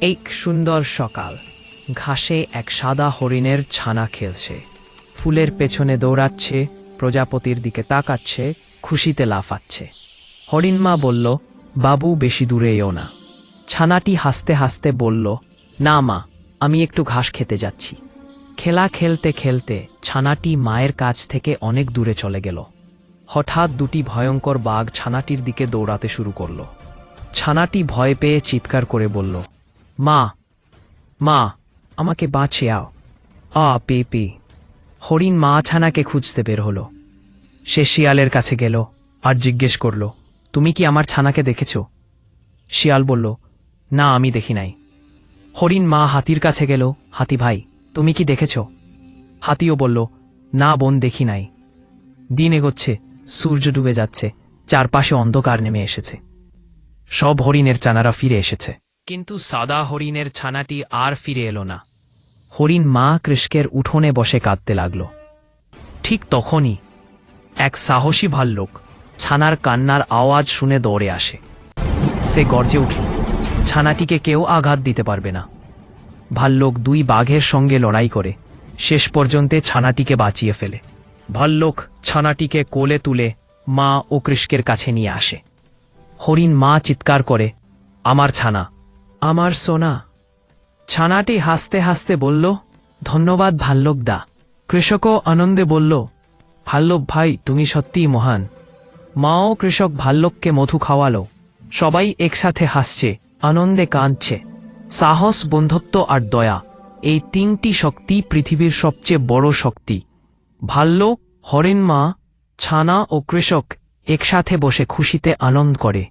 এক সুন্দর সকাল। ঘাসে এক সাদা হরিণের ছানা খেলছে, ফুলের পেছনে দৌড়াচ্ছে, প্রজাপতির দিকে তাকাচ্ছে, খুশিতে লাফাচ্ছে। হরিণ মা বলল, বাবু বেশি দূরে এও না। ছানাটি হাসতে হাসতে বলল, না মা, আমি একটু ঘাস খেতে যাচ্ছি। খেলা খেলতে খেলতে ছানাটি মায়ের কাছ থেকে অনেক দূরে চলে গেল। হঠাৎ দুটি ভয়ঙ্কর বাঘ ছানাটির দিকে দৌড়াতে শুরু করল। ছানাটি ভয় পেয়ে চিৎকার করে বলল, মা, মা, আমাকে বাঁচিয়াও। Pay pay. হরিণ মা ছানাকে খুঁজতে বের হলো। সে শিয়ালের কাছে গেল আর জিজ্ঞেস করল, তুমি কি আমার ছানাকে দেখেছ? শিয়াল বলল, না, আমি দেখি নাই। হরিণ মা হাতির কাছে গেল, হাতি ভাই, তুমি কি দেখেছ? হাতিও বলল, না বোন, দেখি নাই। দিন এগোচ্ছে, সূর্য ডুবে যাচ্ছে, চারপাশে অন্ধকার নেমে এসেছে। সব হরিণের ছানারা ফিরে এসেছে, কিন্তু সাদা হরিণের ছানাটি আর ফিরে এলো না। হরিণ মা কৃষ্কের উঠোনে বসে কাঁদতে লাগল। ঠিক তখনই এক সাহসী ভাল্লুক ছানার কান্নার আওয়াজ শুনে দৌড়ে আসে। সে গর্জে উঠল, ছানাটিকে কেউ আঘাত দিতে পারবে না। ভাল্লুক দুই বাঘের সঙ্গে লড়াই করে শেষ পর্যন্ত ছানাটিকে বাঁচিয়ে ফেলে। ভাল্লুক ছানাটিকে কোলে তুলে মা ও কৃষ্কের কাছে নিয়ে আসে। হরিণ মা চিৎকার করে, আমার ছানা, আমার সোনা। ছানাটি হাসতে হাসতে বলল, ধন্যবাদ ভাল্লুক দা। কৃষকও আনন্দে বলল, ভাল্লুক ভাই, তুমি সত্যিই মহান। মাও কৃষক ভাল্লুককে মধু খাওয়ালো। সবাই একসাথে হাসছে, আনন্দে কাঁদছে। সাহস, বন্ধুত্ব আর দয়া, এই তিনটি শক্তি পৃথিবীর সবচেয়ে বড় শক্তি। ভাল্লুক, হরিণ মা, ছানা ও কৃষক একসাথে বসে খুশিতে আনন্দ করে।